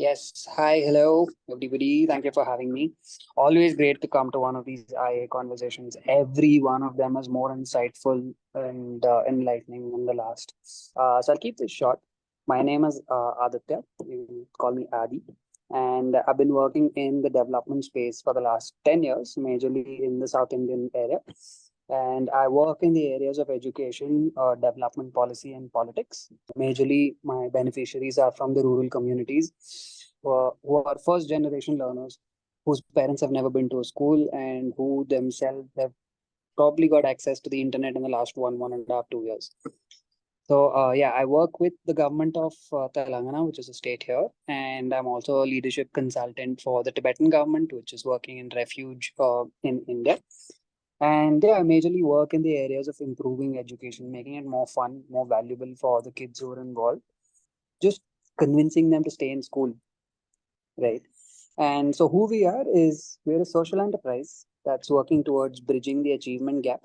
Yes. Hi. Hello, everybody. Thank you for having me. Always great to come to one of these IA conversations. Every one of them is more insightful and enlightening than the last. So I'll keep this short. My name is Adithya. You can call me Adi. And I've been working in the development space for the last 10 years, majorly in the South Indian area. And I work in the areas of education, development policy, and politics. Majorly, my beneficiaries are from the rural communities who are first generation learners whose parents have never been to a school and who themselves have probably got access to the internet in the last 1.5, 2 years. So, yeah, I work with the government of Telangana, which is a state here, and I'm also a leadership consultant for the Tibetan government, which is working in refuge in India. And yeah, I majorly work in the areas of improving education, making it more fun, more valuable for the kids who are involved, just convincing them to stay in school, right? And so who we are is we're a social enterprise that's working towards bridging the achievement gap.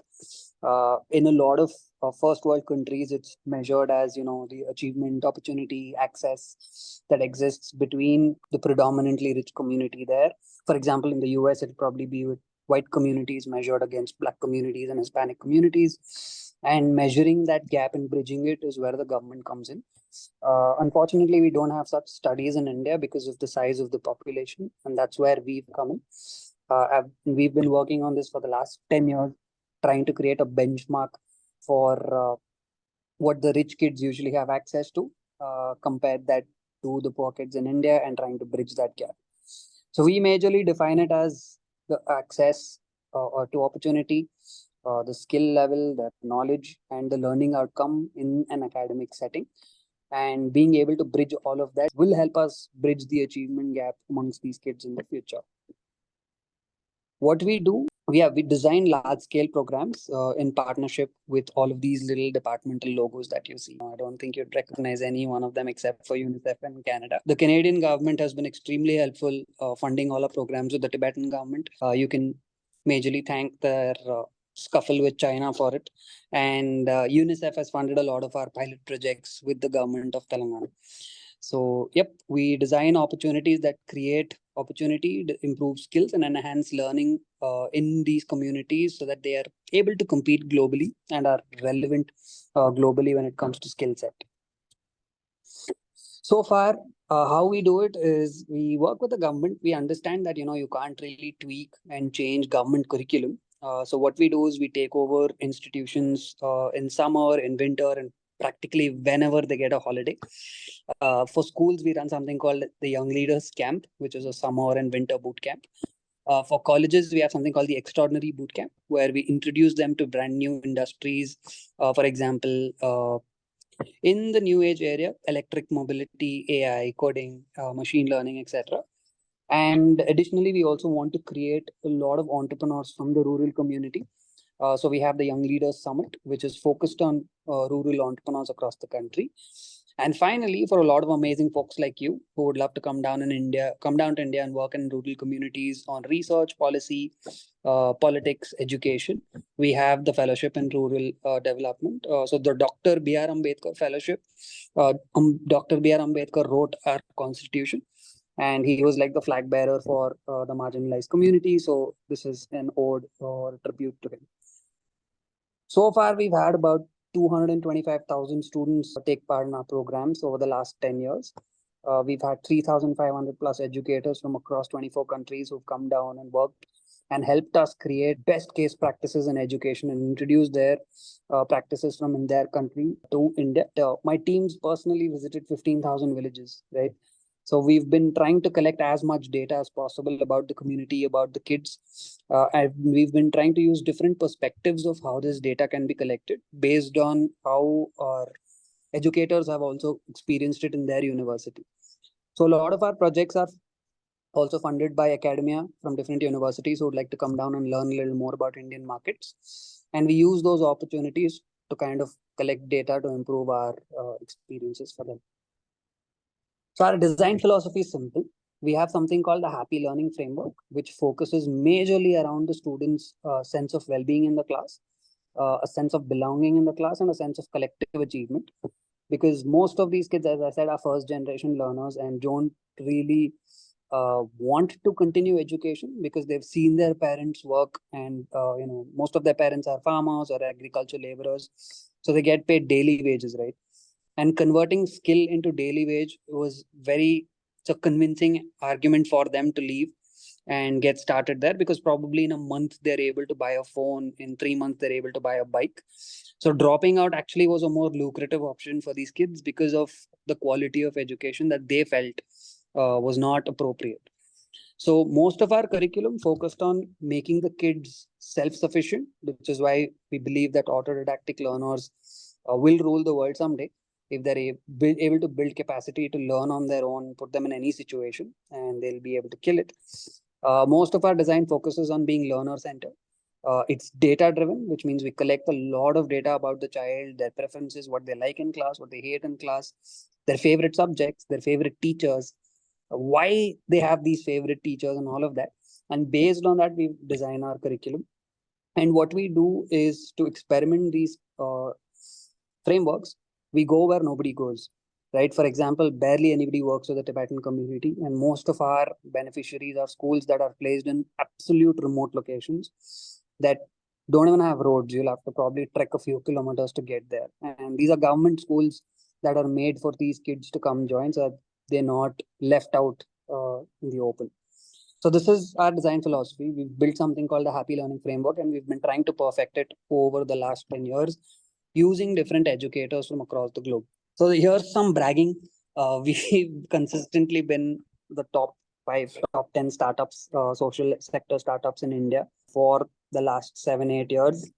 In a lot of first world countries, it's measured as, the achievement, opportunity, access that exists between the predominantly rich community there. For example, in the US, it'll probably be with white communities measured against black communities and Hispanic communities. And measuring that gap and bridging it is where the government comes in. Unfortunately, we don't have such studies in India because of the size of the population, and that's where we've come in. We've been working on this for the last 10 years, trying to create a benchmark for what the rich kids usually have access to, compare that to the poor kids in India, and trying to bridge that gap. So we majorly define it as the access or to opportunity, the skill level, the knowledge, and the learning outcome in an academic setting. And being able to bridge all of that will help us bridge the achievement gap amongst these kids in the future. What we do, we design large scale programs in partnership with all of these little departmental logos that you see. I don't think you'd recognize any one of them except for UNICEF in Canada. The Canadian government has been extremely helpful funding all our programs with the Tibetan government. You can majorly thank their scuffle with China for it. And UNICEF has funded a lot of our pilot projects with the government of Telangana. So, yep, we design opportunities that create opportunity, improve skills, and enhance learning in these communities so that they are able to compete globally and are relevant globally when it comes to skill set. So far, how we do it is we work with the government. We understand that you can't really tweak and change government curriculum. So what we do is we take over institutions in summer, in winter, and practically whenever they get a holiday. For schools, we run something called the Young Leaders Camp, which is a summer and winter boot camp. For colleges, we have something called the Extraordinary Boot Camp, where we introduce them to brand new industries. For example, in the new age area, electric mobility, AI, coding, machine learning, etc. And additionally, we also want to create a lot of entrepreneurs from the rural community. So we have the Young Leaders Summit, which is focused on rural entrepreneurs across the country. And finally, for a lot of amazing folks like you who would love to come down to India and work in rural communities on research, policy, politics, education, we have the fellowship in rural development. So the Dr. B.R. Ambedkar Fellowship, Dr. B.R. Ambedkar wrote our constitution, and he was like the flag bearer for the marginalized community. So this is an ode or a tribute to him. So far, we've had about 225,000 students take part in our programs over the last 10 years. We've had 3,500 plus educators from across 24 countries who've come down and worked and helped us create best case practices in education and introduce their practices from in their country to India. My teams personally visited 15,000 villages, right? So we've been trying to collect as much data as possible about the community, about the kids. And we've been trying to use different perspectives of how this data can be collected based on how our educators have also experienced it in their university. So a lot of our projects are also funded by academia from different universities who would like to come down and learn a little more about Indian markets. And we use those opportunities to kind of collect data to improve our experiences for them. So our design philosophy is simple. We have something called the happy learning framework, which focuses majorly around the students' sense of well-being in the class, a sense of belonging in the class, and a sense of collective achievement. because most of these kids, as I said, are first generation learners and don't really want to continue education because they've seen their parents work, and most of their parents are farmers or agriculture laborers, so they get paid daily wages, right? And converting skill into daily wage was very it's a convincing argument for them to leave and get started there, because probably in a month they're able to buy a phone, in 3 months they're able to buy a bike. So dropping out actually was a more lucrative option for these kids because of the quality of education that they felt was not appropriate. So most of our curriculum focused on making the kids self-sufficient, which is why we believe that autodidactic learners will rule the world someday if they're able to build capacity to learn on their own, put them in any situation, and they'll be able to kill it. Most of our design focuses on being learner-centered. It's data-driven, which means we collect a lot of data about the child, their preferences, what they like in class, what they hate in class, their favorite subjects, their favorite teachers, why they have these favorite teachers and all of that. And based on that, we design our curriculum. And what we do is to experiment these frameworks. We go where nobody goes, right? For example, barely anybody works with the Tibetan community, and most of our beneficiaries are schools that are placed in absolute remote locations that don't even have roads. You'll have to probably trek a few kilometers to get there. And these are government schools that are made for these kids to come join, so that they're not left out in the open. So this is our design philosophy. We've built something called the Happy Learning Framework, and we've been trying to perfect it over the last 10 years using different educators from across the globe. So here's some bragging. We've consistently been the top 5, top 10 startups, social sector startups in India for the last 7, 8 years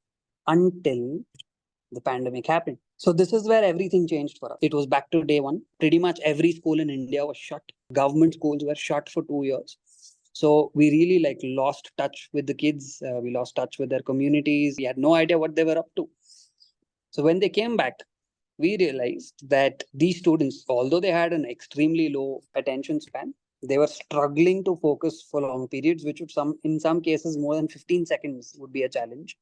until the pandemic happened. So this is where everything changed for us. It was back to day one. Pretty much every school in India was shut. Government schools were shut for 2 years. So we really lost touch with the kids. We lost touch with their communities. We had no idea what they were up to. So when they came back, we realized that these students, although they had an extremely low attention span, they were struggling to focus for long periods, which would in some cases more than 15 seconds would be a challenge.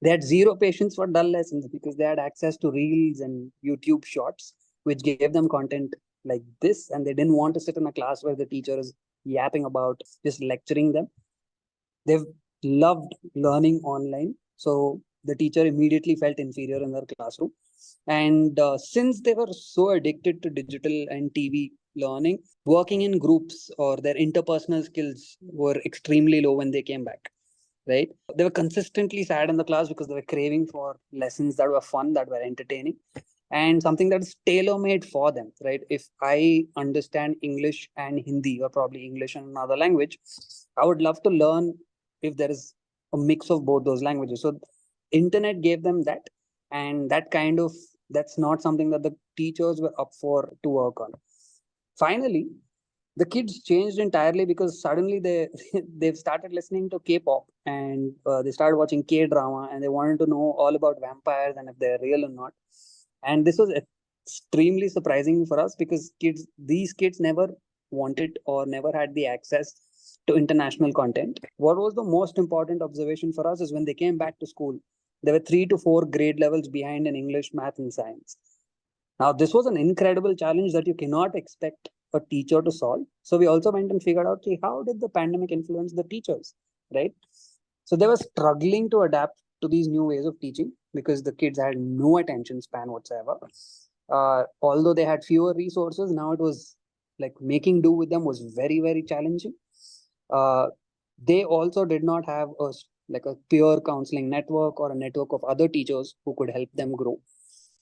They had zero patience for dull lessons because they had access to reels and YouTube shorts, which gave them content like this, and they didn't want to sit in a class where the teacher is yapping about just lecturing them. They've loved learning online, so the teacher immediately felt inferior in their classroom. And since they were so addicted to digital and TV learning, working in groups or their interpersonal skills were extremely low when they came back, right? They were consistently sad in the class because they were craving for lessons that were fun, that were entertaining, and something that is tailor-made for them, right? If I understand English and Hindi, or probably English and another language, I would love to learn if there is a mix of both those languages. So internet gave them that, and that's not something that the teachers were up for to work on. Finally, the kids changed entirely because suddenly they've started listening to K-pop, and they started watching K-drama, and they wanted to know all about vampires and if they're real or not. And this was extremely surprising for us because these kids never wanted or never had the access to international content. What was the most important observation for us is when they came back to school, they were 3 to 4 grade levels behind in English, math, and science. Now, this was an incredible challenge that you cannot expect a teacher to solve. So we also went and figured out, okay, how did the pandemic influence the teachers, right? So they were struggling to adapt to these new ways of teaching because the kids had no attention span whatsoever. Although they had fewer resources, now it was like making do with them was very, very challenging. They also did not have a peer counseling network or a network of other teachers who could help them grow,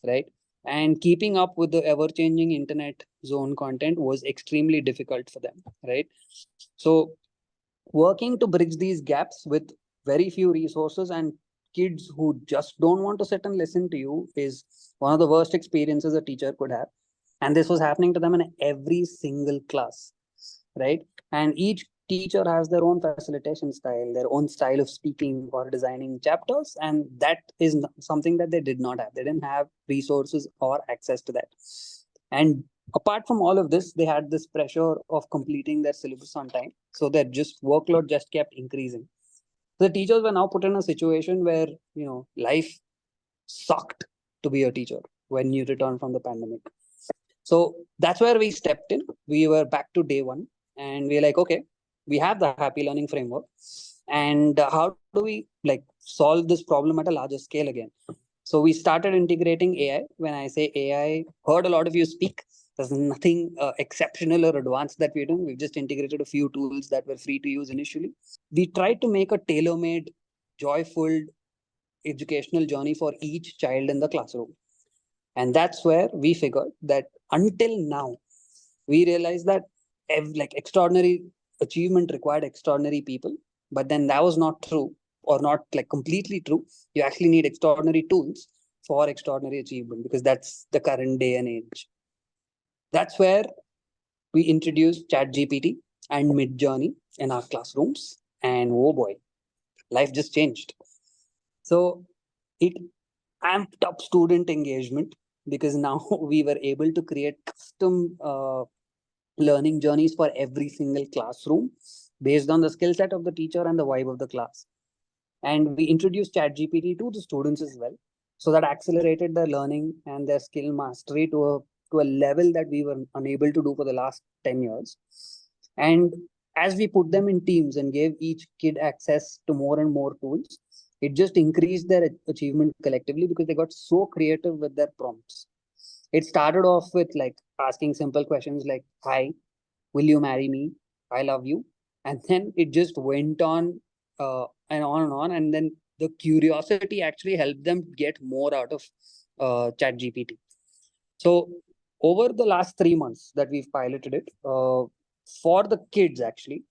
right? And keeping up with the ever-changing internet zone content was extremely difficult for them, right? So working to bridge these gaps with very few resources and kids who just don't want to sit and listen to you is one of the worst experiences a teacher could have. And this was happening to them in every single class, right? And each teacher has their own facilitation style, their own style of speaking or designing chapters, and that is something that they did not have. They didn't have resources or access to that. And apart from all of this, they had this pressure of completing their syllabus on time, so their just workload just kept increasing. The teachers were now put in a situation where life sucked to be a teacher, when you return from the pandemic. So that's where we stepped in. We were back to day one, and we're like, okay, we have the happy learning framework, and how do we like solve this problem at a larger scale again? So we started integrating AI. When I say AI, heard a lot of you speak. There's nothing exceptional or advanced that we're doing. We've just integrated a few tools that were free to use initially. We tried to make a tailor-made, joyful educational journey for each child in the classroom. And that's where we figured that until now, we realized that like extraordinary achievement required extraordinary people, but then that was not true, or not like completely true. You actually need extraordinary tools for extraordinary achievement, because that's the current day and age. That's where we introduced ChatGPT and Midjourney in our classrooms, and oh boy, life just changed. So it amped up student engagement, because now we were able to create custom learning journeys for every single classroom based on the skill set of the teacher and the vibe of the class. And we introduced ChatGPT to the students as well, so that accelerated their learning and their skill mastery to a level that we were unable to do for the last 10 years. And as we put them in teams and gave each kid access to more and more tools, it just increased their achievement collectively, because they got so creative with their prompts. It started off with like asking simple questions like, hi, will you marry me? I love you. And then it just went on and on and on. And then the curiosity actually helped them get more out of ChatGPT. So over the last 3 months that we've piloted it, for the kids, actually,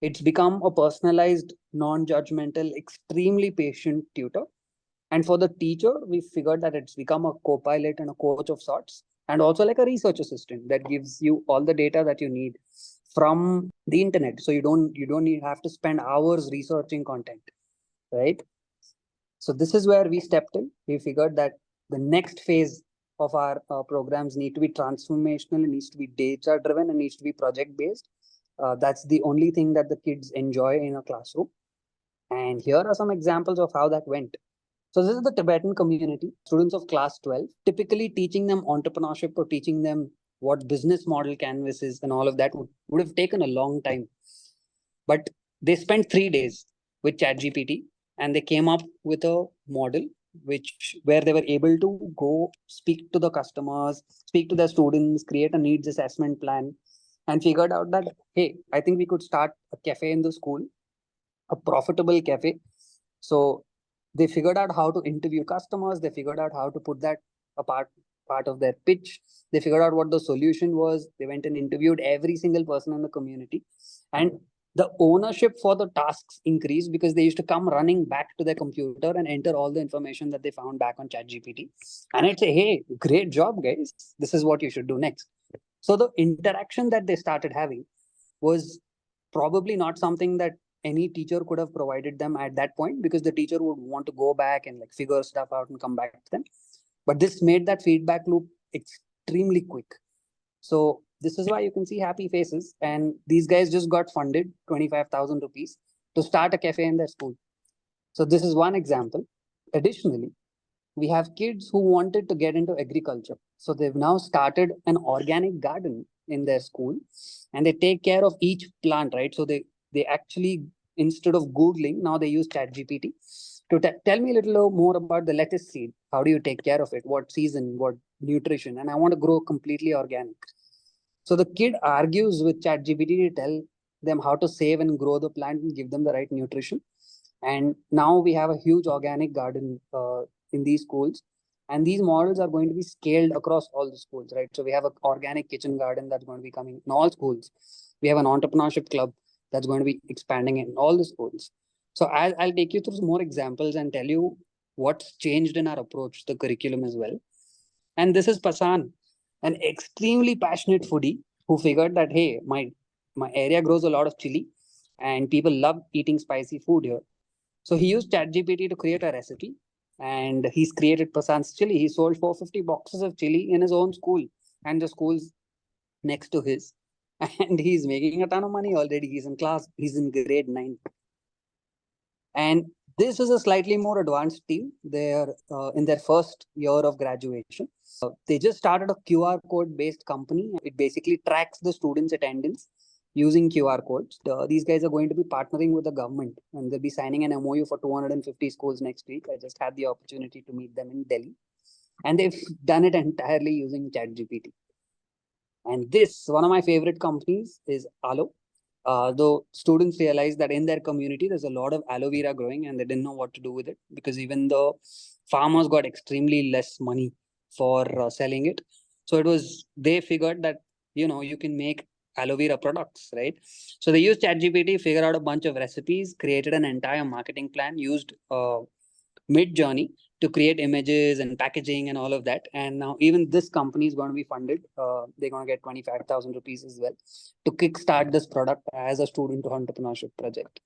it's become a personalized, non-judgmental, extremely patient tutor. And for the teacher, we figured that it's become a co-pilot and a coach of sorts, and also like a research assistant that gives you all the data that you need from the internet. So you don't need have to spend hours researching content, right? So this is where we stepped in. We figured that the next phase of our programs need to be transformational, it needs to be data driven, and needs to be project based. That's the only thing that the kids enjoy in a classroom. And here are some examples of how that went. So this is the Tibetan community, students of class 12, typically teaching them entrepreneurship or teaching them what business model canvas is and all of that would have taken a long time. But they spent 3 days with ChatGPT, and they came up with a model where they were able to go speak to the customers, speak to the students, create a needs assessment plan, and figured out that, hey, I think we could start a cafe in the school, a profitable cafe. So they figured out how to interview customers. They figured out how to put that a part of their pitch. They figured out what the solution was. They went and interviewed every single person in the community, and the ownership for the tasks increased, because they used to come running back to their computer and enter all the information that they found back on ChatGPT, and I'd say, hey, great job, guys, this is what you should do next. So the interaction that they started having was probably not something that any teacher could have provided them at that point, because the teacher would want to go back and like figure stuff out and come back to them. But this made that feedback loop extremely quick. So this is why you can see happy faces. And these guys just got funded 25,000 rupees to start a cafe in their school. So this is one example. Additionally, we have kids who wanted to get into agriculture. So they've now started an organic garden in their school, and they take care of each plant, right? So they actually, instead of Googling, now they use ChatGPT to tell me a little more about the lettuce seed. How do you take care of it? What season, what nutrition? And I want to grow completely organic. So the kid argues with ChatGPT to tell them how to save and grow the plant and give them the right nutrition. And now we have a huge organic garden in these schools. And these models are going to be scaled across all the schools, right? So we have an organic kitchen garden that's going to be coming in all schools. We have an entrepreneurship club that's going to be expanding in all the schools. So I'll take you through some more examples and tell you what's changed in our approach, the curriculum as well. And this is Pasan, an extremely passionate foodie who figured that, hey, my area grows a lot of chili and people love eating spicy food here. So he used ChatGPT to create a recipe, and he's created Pasan's chili. He sold 450 boxes of chili in his own school and the schools next to his. And he's making a ton of money already. He's in grade 9. And This is a slightly more advanced team. They're in their first year of graduation. They just started a QR code based company. It basically tracks the students' attendance using QR codes. These guys are going to be partnering with the government and they'll be signing an MOU for 250 schools next week. I just had the opportunity to meet them in Delhi. And they've done it entirely using ChatGPT. And this, one of my favorite companies is Alo. Though students realized that in their community, there's a lot of aloe vera growing and they didn't know what to do with it because even the farmers got extremely less money for selling it. So they figured that, you can make aloe vera products, right? So they used ChatGPT, figured out a bunch of recipes, created an entire marketing plan, used mid journey to create images and packaging and all of that. And now even this company is going to be funded. They're going to get 25,000 rupees as well to kickstart this product as a student entrepreneurship project.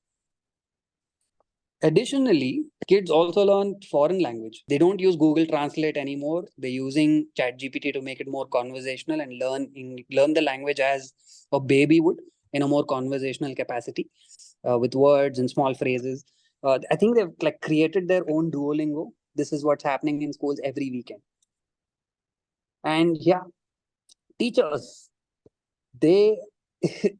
Additionally, kids also learn foreign language. They don't use Google Translate anymore. They're using ChatGPT to make it more conversational and learn the language as a baby would in a more conversational capacity with words and small phrases. I think they've like created their own Duolingo. This is what's happening in schools every weekend. And yeah, teachers, they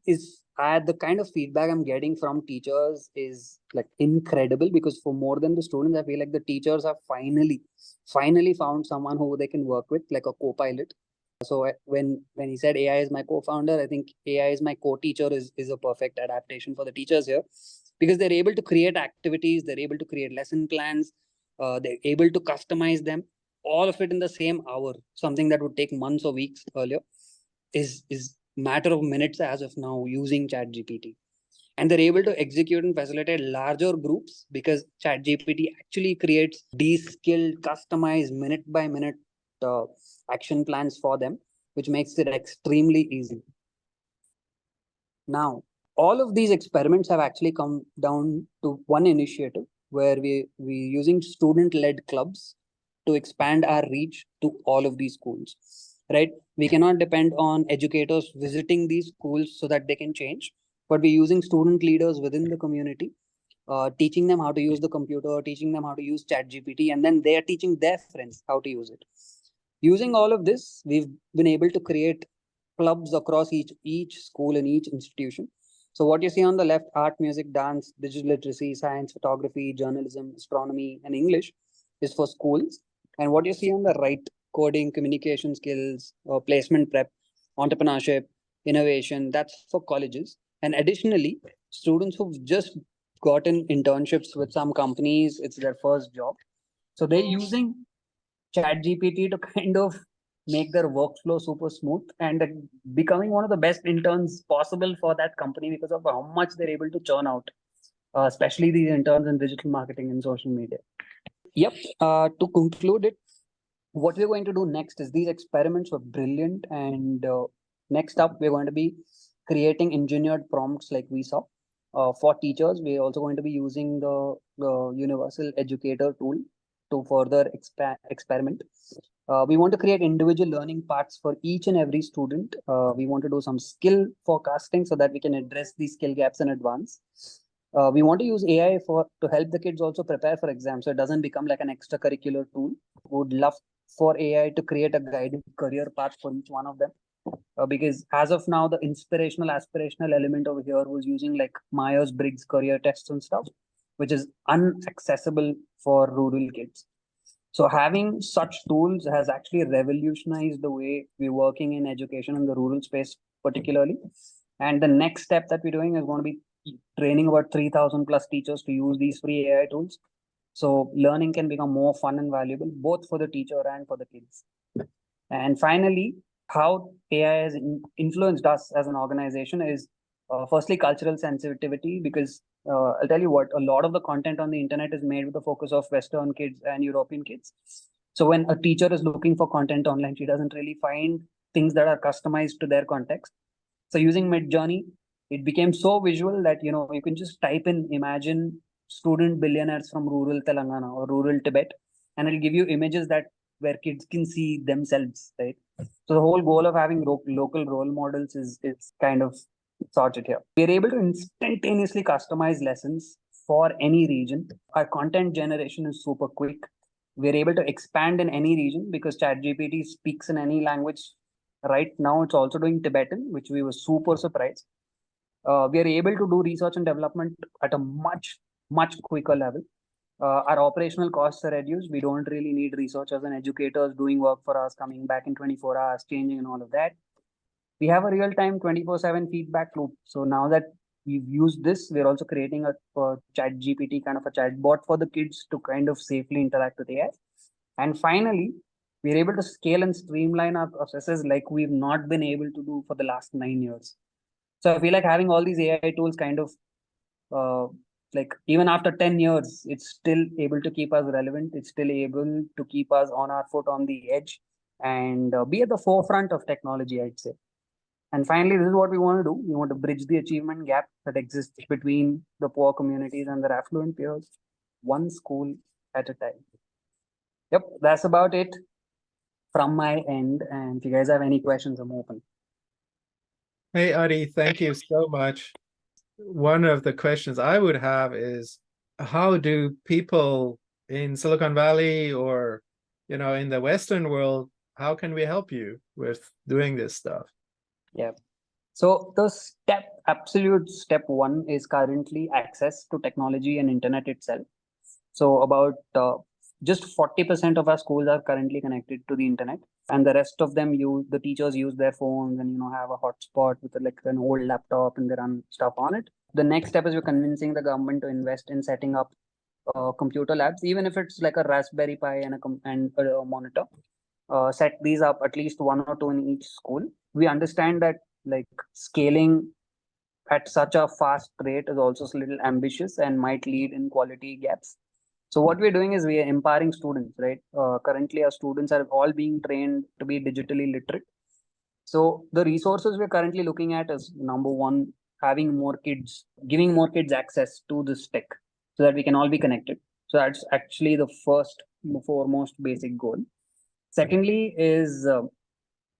is the kind of feedback I'm getting from teachers is like incredible because for more than the students, I feel like the teachers have finally found someone who they can work with, like a co-pilot. So when he said AI is my co-founder, I think AI is my co-teacher is a perfect adaptation for the teachers here because they're able to create activities, they're able to create lesson plans, they're able to customize them, all of it in the same hour. Something that would take months or weeks earlier is matter of minutes as of now using ChatGPT. And they're able to execute and facilitate larger groups because ChatGPT actually creates de-skilled, customized, minute by minute uh, action plans for them, which makes it extremely easy. Now, all of these experiments have actually come down to one initiative where we using student-led clubs to expand our reach to all of these schools, right? We cannot depend on educators visiting these schools so that they can change, but we're using student leaders within the community, teaching them how to use the computer, teaching them how to use ChatGPT, and then they are teaching their friends how to use it. Using all of this, we've been able to create clubs across each school and each institution. So what you see on the left, art, music, dance, digital literacy, science, photography, journalism, astronomy, and English is for schools. And what you see on the right, coding, communication skills, placement prep, entrepreneurship, innovation, that's for colleges. And additionally, students who've just gotten internships with some companies, it's their first job. So they're using ChatGPT to kind of make their workflow super smooth and becoming one of the best interns possible for that company because of how much they're able to churn out, especially these interns in digital marketing and social media. Yep. To conclude it, what we're going to do next is these experiments were brilliant. And next up, we're going to be creating engineered prompts like we saw. For teachers, we're also going to be using the universal educator tool to further experiment. We want to create individual learning paths for each and every student. We want to do some skill forecasting so that we can address these skill gaps in advance. We want to use AI to help the kids also prepare for exams so it doesn't become like an extracurricular tool. Would love for AI to create a guided career path for each one of them. Because as of now, the inspirational, aspirational element over here was using like Myers-Briggs career tests and stuff, which is unaccessible for rural kids. So having such tools has actually revolutionized the way we're working in education in the rural space, particularly. And the next step that we're doing is going to be training about 3,000 plus teachers to use these free AI tools. So learning can become more fun and valuable, both for the teacher and for the kids. And finally, how AI has influenced us as an organization is firstly cultural sensitivity, because I'll tell you what, a lot of the content on the internet is made with the focus of Western kids and European kids. So when a teacher is looking for content online, she doesn't really find things that are customized to their context. So using Midjourney, it became so visual that you can just type in imagine student billionaires from rural Telangana or rural Tibet, and it'll give you images that where kids can see themselves, right? So the whole goal of having local role models is kind of sorted here. We're able to instantaneously customize lessons for any region. Our content generation is super quick. We're able to expand in any region because ChatGPT speaks in any language. Right now, it's also doing Tibetan, which we were super surprised. We are able to do research and development at a much quicker level. Our operational costs are reduced. We don't really need researchers and educators doing work for us, coming back in 24 hours, changing and all of that. We have a real-time 24/7 feedback loop. So now that we've used this, we're also creating a chat GPT kind of a chatbot for the kids to kind of safely interact with AI. And finally, we're able to scale and streamline our processes like we've not been able to do for the last 9 years. So I feel like having all these AI tools kind of like even after 10 years, it's still able to keep us relevant. It's still able to keep us on our foot on the edge and be at the forefront of technology, I'd say. And finally, this is what we want to do. We want to bridge the achievement gap that exists between the poor communities and their affluent peers, one school at a time. Yep, that's about it from my end. And if you guys have any questions, I'm open. Hey, Adi, thank you so much. One of the questions I would have is, how do people in Silicon Valley or, in the Western world, how can we help you with doing this stuff? Yeah. So the absolute step one is currently access to technology and internet itself. So about just 40% of our schools are currently connected to the internet, and the rest of them the teachers use their phones and have a hotspot with like an old laptop and they run stuff on it. The next step is we're convincing the government to invest in setting up computer labs, even if it's like a Raspberry Pi and a monitor. Set these up at least one or two in each school. We understand that like scaling at such a fast rate is also a little ambitious and might lead in quality gaps. So what we're doing is we are empowering students, right? Currently, our students are all being trained to be digitally literate. So the resources we're currently looking at is number one, having more kids, giving more kids access to this tech so that we can all be connected. So that's actually the first, foremost basic goal. Secondly is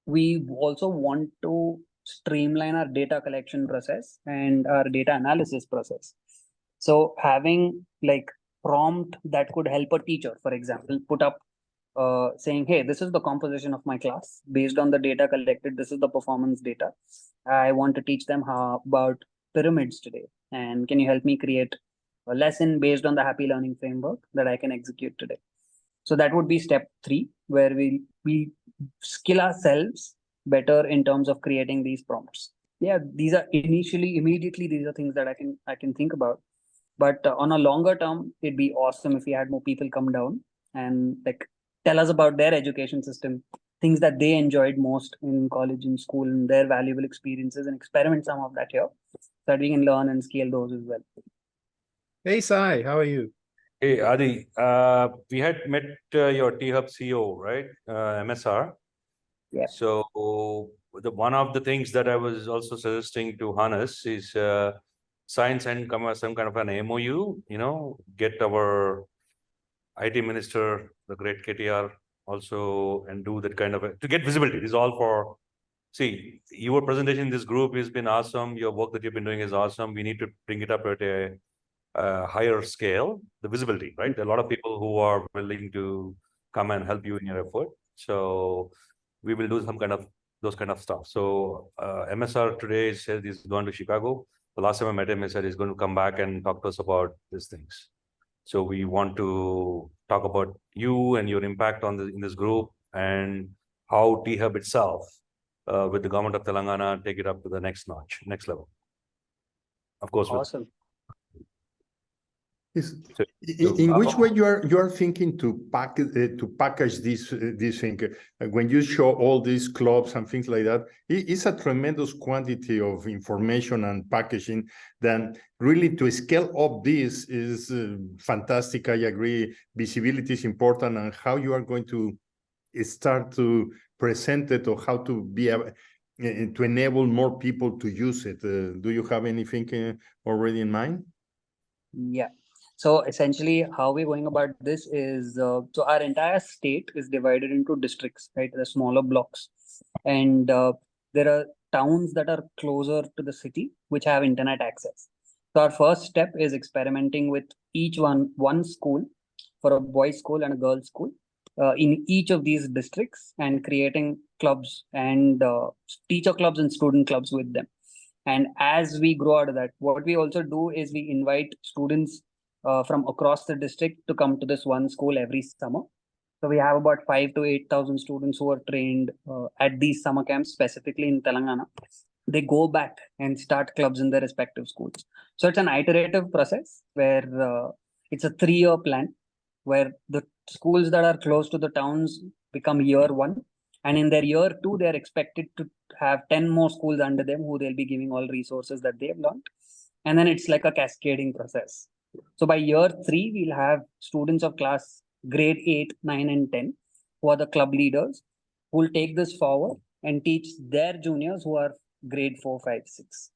we also want to streamline our data collection process and our data analysis process. So having like prompt that could help a teacher, for example, put up saying, hey, this is the composition of my class based on the data collected. This is the performance data. I want to teach them about pyramids today. And can you help me create a lesson based on the happy learning framework that I can execute today? So that would be step 3, where we skill ourselves better in terms of creating these prompts. Yeah, these are immediately these are things that I can think about. But on a longer term, it'd be awesome if we had more people come down and like tell us about their education system, things that they enjoyed most in college and school, and their valuable experiences, and experiment some of that here, so that we can learn and scale those as well. Hey, Sai, how are you? Hey, Adi, we had met your T-Hub CEO, right? MSR. Yeah. So one of the things that I was also suggesting to Hannes is sign some kind of an MOU, get our IT minister, the great KTR, also, and do that kind of to get visibility. This is all for, see, your presentation in this group has been awesome. Your work that you've been doing is awesome. We need to bring it up at a higher scale, the visibility, right? There are a lot of people who are willing to come and help you in your effort. So we will do those kind of stuff. So MSR today said he's going to Chicago. The last time I met him, he said he's going to come back and talk to us about these things. So we want to talk about you and your impact in this group and how T-Hub itself, with the government of Telangana, take it up to the next notch, next level. Of course. Awesome. In which way you are thinking to package this thing? When you show all these clubs and things like that, it's a tremendous quantity of information and packaging. Then really to scale up this is fantastic. I agree. Visibility is important, and how you are going to start to present it, or how to be able to enable more people to use it. Do you have anything already in mind? Yeah. So essentially, how we're going about this is, so our entire state is divided into districts, right? The smaller blocks, and there are towns that are closer to the city which have internet access. So our first step is experimenting with each one school, for a boys' school and a girls' school, in each of these districts, and creating clubs and teacher clubs and student clubs with them. And as we grow out of that, what we also do is we invite students from across the district to come to this one school every summer. So we have about 5 to 8,000 students who are trained at these summer camps, specifically in Telangana. They go back and start clubs in their respective schools. So it's an iterative process where it's a 3-year plan, where the schools that are close to the towns become year one. And in their year two, they're expected to have 10 more schools under them who they'll be giving all resources that they've learned. And then it's like a cascading process. So by year three, we'll have students of class grade 8, 9, and 10, who are the club leaders, who will take this forward and teach their juniors who are grade 4, 5, 6.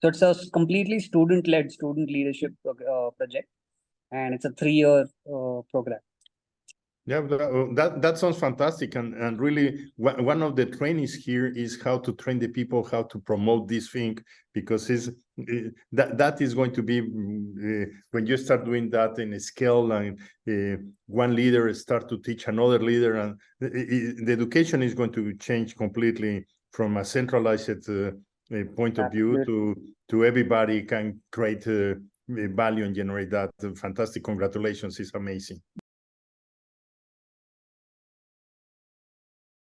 So it's a completely student-led student leadership project, and it's a 3-year program. Yeah, that sounds fantastic, and really one of the trainings here is how to train the people how to promote this thing, because that is going to be when you start doing that in a scale, and one leader start to teach another leader, and the education is going to change completely from a centralized point of view to everybody can create value and generate that. Fantastic, congratulations, it's amazing.